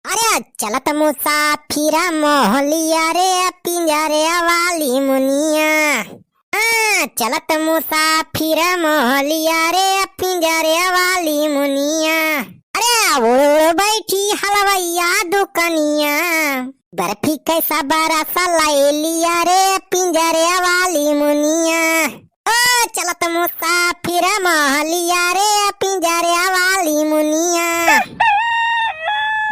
अरे चलत मुसाफिरा मोहलिया रे पिंजरे वाली मुनिया। चलत मुसाफिरा मोहलिया रे पिंजरे वाली मुनिया। अरे उड़ बैठी हलवैया दुकनिया, बर्फी कैसा बरसा लिया रे पिंजरे वाली मुनिया। ओ चलत मुसाफिरा मोहलिया रे पिंजरे वाली मुनिया।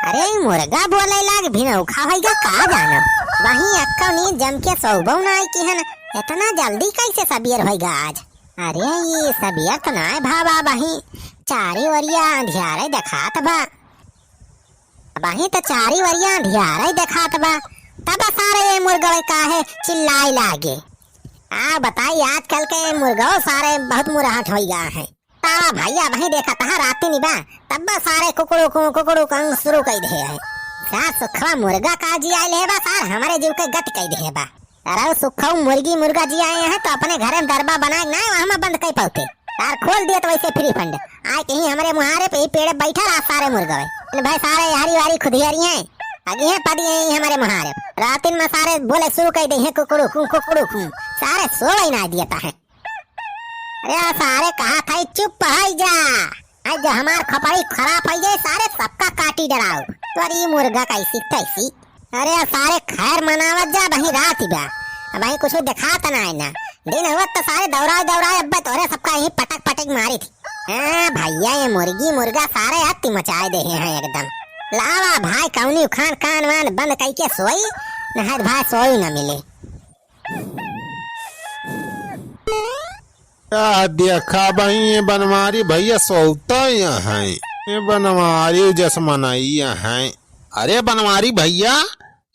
अरे मुर्गा बोले लाग भिनौ खावेगा का जानो। वही अक्का नी जम के सौबौ ना आई की हन, इतना जल्दी कैसे सबेर होएगा आज। अरे ये सबेर तो ना भावा, वही चारी वरिया अंधियारे देखात बा। वही तो चारी वरिया अंधियारे देखात बा, तब सारे मुर्गा काहे चिल्लाई लागे। बताई आजकल के मुर्गा सारे बहुत मुराहट होइगा है। तारा भैया वही देखा तहा राती निबा, तब सारे कुकड़ू कंग शुरू कर दे है। सा सुखवा मुर्गा का जी आए ले बा, सार हमारे जीव के गत कर दे बा। अरे सुखवा मुर्गी मुर्गा जी आए हैं तो अपने घर में दरबा बनाए ना, वहां में बंद कर पाते। तार खोल दिया तो वैसे फ्री फंड आए कहीं हमारे मुहारे पे ही पेड़ बैठा रहा सारे मुर्गा भाई, सारे हरी वारी खुदियारी हैं आगे हैं पदी हैं हमारे मुहारे। रातिन में सारे बोले शुरू कर दे हैं कुकड़ू कुकड़ू, सारे सोई ना दिया है। अरे सारे कहा था चुप है जा, आज हमार खपड़ी खराब है जाए, सारे सबका काटी डराओ तो मुर्गा कैसी कैसी। अरे सारे खैर मनावत जा, वही रात ही बा भाई कुछ दिखाता ना है ना। दिन हुआ तो सारे दौड़ाए अब्बा तोरे सबका यही पटक मारी थी। भैया ये मुर्गी मुर्गा सारे हत्ती मचाए दे हैं एकदम। लावा भाई कौनी खान कान वान बंद करके सोई न, भाई सोई न मिले। देखा भाई ये बनवारी भैया सोता है, ये बनवारी जस मनाइया है। अरे बनवारी भैया,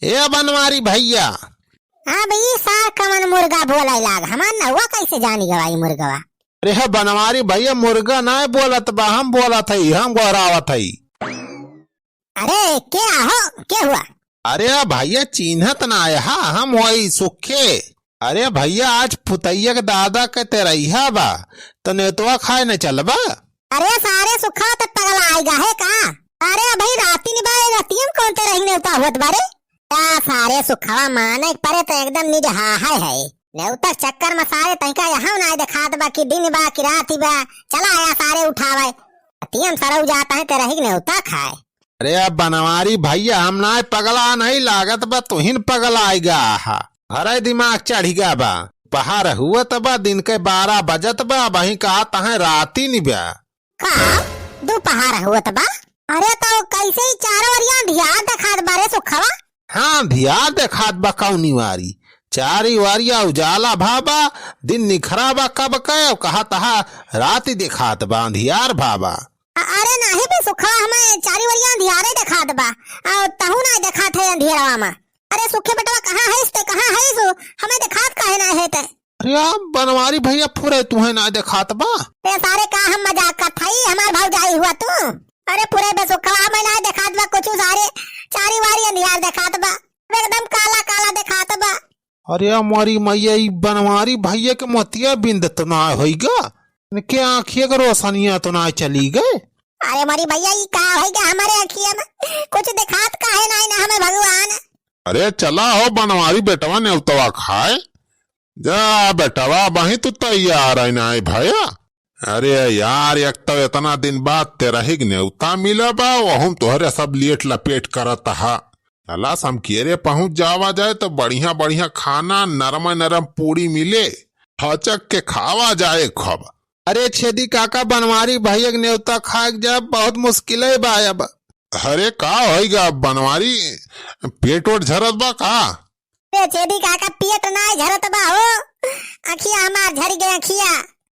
ए बनवारी भैया। हाँ भाई सार कमन मुर्गा बोला लाग, हमार नवा कैसे जानी गवाई मुर्गा। अरे बनवारी भैया मुर्गा ना बोलत बा, हम बोलत हई, हम गोरावत हई। अरे क्या हो क्या हुआ। अरे भैया चिन्हत ना आया, हम वही सुखे। अरे भैया आज फुतैया के दादा के तेरैया बा, तो नेतवा खाए न चलबा। अरे सारे सुखा तो पगला आएगा है का। अरे भाई राती निभाए रतियम कौन तेरही नेवता हुआ बारे। सारे सुखवा माने परे तो एकदम निज हा है नेवता चक्कर में सारे तैका यहाँ ना दिखात बा कि दिन बा कि राती बा। चला आया सारे उठावे रतियम सरऊ जाता है तेरही नेवता खाए। अरे अब बनवारी भैया हम ना पगला नहीं लागत बा, तुहिन पगला आएगा। हरे दिमाग चढ़ीगा बा, पहाड़ हुआ तबा दिन के 12 बजत बा, वही कहा तहा राती निबा का दोपहर हुआ तबा। अरे तो कैसे ही चारों वरिया धियान दिखात बारे सुखवा। हाँ धियान दिखात बा कौनी वारी, चारी वारिया उजाला भाबा, दिन निखरा बा कब कह कहा तहा राती दिखात बा धियार भाबा। अरे नहीं भी सुखवा हमें चारी वरिया धियारे दिखात बा, तहु ना दिखात है अंधेरवा में। अरे सुखे बेटवा कहाँ है इसते, कहाँ है सो हमें दिखात काहे ना है ते। अरे बनवारी भैया फुरे तुम्हें ना दिखात बा। ते सारे का हम मजाक करत हई, हमार भाव जाई हुआ तू। अरे पूरे बे सुखवा हमें ना दिखात बा, कुछ सारे चारी वारी अंधियार दिखात बा, एकदम काला काला दिखात बा। अरे हमारी मैया बनवारी भैया के मोतिया बिंद तो ना होइगा, क्या आँखिया के रोशनिया तो ना चली गए। अरे हमारी भैया ये का होइगा हमारे आँखिया में, कुछ दिखात काहे ना हमें भगवान। अरे चला हो बनवारी बेटवा नेवतवा खाए जा बेटवा, वही तो तैयार है ना भैया। अरे यार एक तो इतना दिन बाद तेरा ही नेवता मिला बा, वह तोहरे सब लेट लपेट करत हा। चला समकेरे पहुंच जावा जाए तो बढ़िया बढ़िया खाना नरम नरम पूरी मिले, हचक के खावा जाए खूब। अरे छेदी काका बनवारी भैया नेवता खाए जाए बहुत मुश्किल है बा। अरे का होइगा बनवारी, पेट वोट झरत बा का। छेदी काका पेट ना झरत बा हो, अखिया हमार झरी गए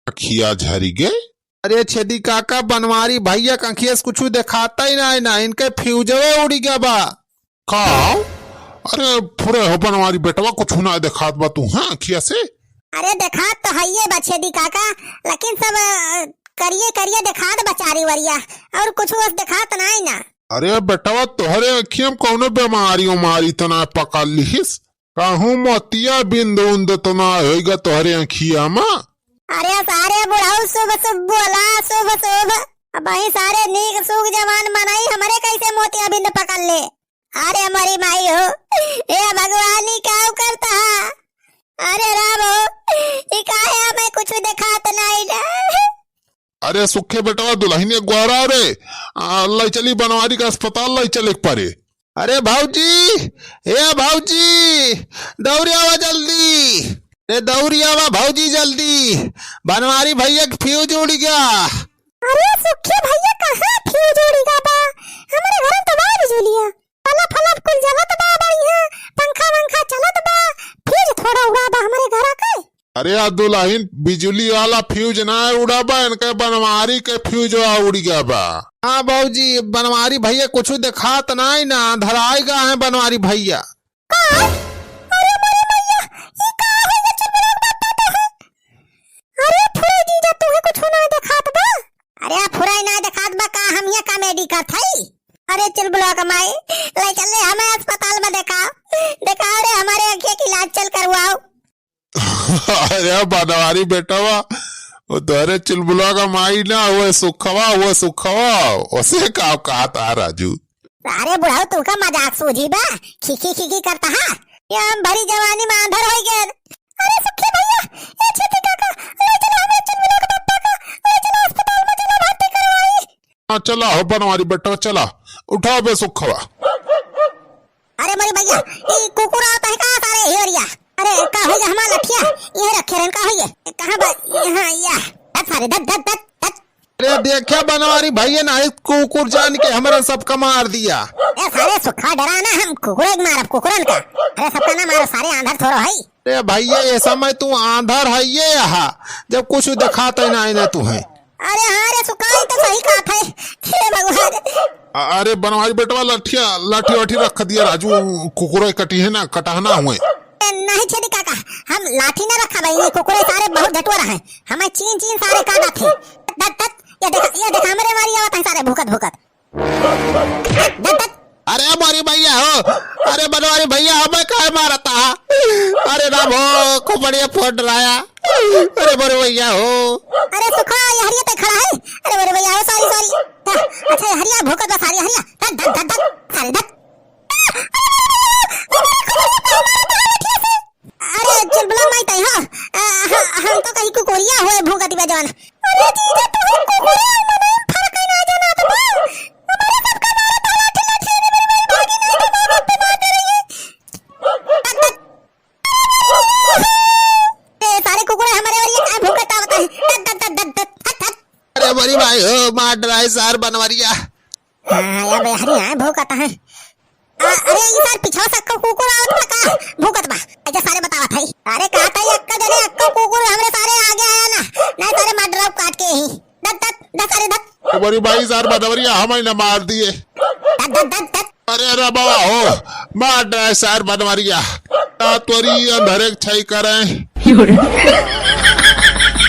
अखिया झरी गए। अरे छेदी काका बनवारी भैया का अखिया से कुछ दिखाता ही ना, इनके फ्यूजवे उड़ी गया बा का। अरे फुरे हो बनवारी बेटवा कुछ ना दिखात बा तू हाँ अखिया से। अरे दिखात तो है ये बा छेदी काका, लेकिन सब करिए दिखात बा चारी वरिया, और कुछ दिखात ना। अरे बेटवा तोहरे अखिया में कौनो बीमारी उमारी तो ना पकड़ लिहिस, कहूँ मोतिया बिंद उंद तो ना होइगा तोहरे अखिया में। अरे सारे बुढ़ाऊ शुभ शुभ बोला शुभ शुभ, अब वही सारे नीक सूख जवान मनाई हमारे कैसे मोतिया बिंद पकड़ ले। अरे हमारी माई हो, ये भगवानी क्या करता है। अरे राम हो, ये काहे हमें कुछ दिखात नहीं ना। अरे सुखे बेटवा दुल्हन ग्वारा रे लाई चली बनवारी का अस्पताल लाई चले परे। अरे भाऊजी, ए भाऊजी, दौड़ी आवा जल्दी, ए दौड़ी आवा भाऊजी जल्दी, बनवारी भैया का फ्यूज उड़ गया। अरे सुखे भैया कहाँ फ्यूज उड़ेगा बा, हमारे घर तो बा बिजलिया, पलप फलप कुल जलत बा बढ़िया, पंखा वंखा चलत बा, फ्यूज थोड़ा उड़ा बा हमारे घर का। अरे यार दुल्हन बिजली वाला फ्यूज ना उड़ा बा, इनके बनवारी के फ्यूज उड़ गया बा। हाँ भाऊजी, बनवारी भैया कुछ दिखात नहीं ना, धराएगा है बनवारी भैया। कॉमेडी का थई। अरे चल बुला कमाई ले चले हमें अस्पताल में दिखाओ रे, हमारे आंखें की इलाज चल करवाओ। अरे बनवारी बेटवा वो तोरे चुलबुला का माई ना वो सुखवा उसे का कहा था राजू। अरे बुढ़ाओ तू का मजाक सूझी बा, खिखी करता है, ये हम भरी जवानी में अंधर हो गए। अरे सुखी भैया, ये छेती काका ले चलो हमें चुलबुला का पप्पा का ले चलो अस्पताल में, चलो भर्ती करवाई। हाँ चला हो बनवारी बेटवा चला, उठाओ बे सुखवा। अरे मेरे भैया ये कुकुर आता है कहाँ सारे हिरिया। अरे का हो गया हमारा लठिया ये रखे रहन, का हो ये कहाँ बा यहाँ या सारे दत। अरे देखा बनवारी भैया ना कुकुर जान के हमारे सबका मार दिया। ए सारे सुखा डरा ना, हम कुकुर मारब कुकुरन का। अरे सबका ना मारो, सारे आंधर थोड़ो है। अरे भैया ये समय तू आंधर है ये यहाँ, जब कुछ दिखाते ना तू है। अरे हाँ रे सुखा तो सही कहा है, हे भगवान। अरे बनवारी बेटवा लाठी वाठी रख दिया राजू, कुकुर कटी है ना, कटाना हुए नहीं छेदी काका, हम लाठी ना रखा भाई, कुकुरे सारे बहुत झटुआ रहे, हमें चीन सारे काटा थे। ये देखा मेरे मारी आवत है सारे भूकत। अरे हमारी भैया हो, अरे बनवारी भैया हमें कहे मारता। अरे राम हो, खूब बढ़िया फोड़ रहा। अरे बड़े भैया हो। अरे सुखा ये हरिया पे खड़ा है। अरे बड़े भैया हो, सॉरी। अच्छा हरिया भूकत बा सारी हरिया, धत सारे धत। अरे चल बुला माई तई हो, हम तो कहीं कुकुरिया हुए भूकती बजान। अरे जीजा तू कुकुरिया मने फर्क ना जाना तो बा, हमारे सबका मारा ताला ठेला ने मेरी भागी नहीं तो मारो पे मार दे रही है। ए सारे कुकुरे हमारे और ये क्या भूकता होता है, धत। अरे बड़ी भाई हो, मार रहा है सार बनवारिया। हां या बे हरिया भूकता है। अरे ये सार पिछवा सक्का कुकुर आवत का भूकत बा, ऐसा सारे बतावत है। अरे कहता है अक्का जने अक्का कुकुर हमरे सारे आगे आया ना, नहीं सारे मडराव काट के ही धत सारे धत। बड़ी भाई सार बनवारिया हमें न मार दिए। धत। अरे रे बाबा हो, मार रहा है सार बनवारिया, त्वरी अंधेरे छई करें।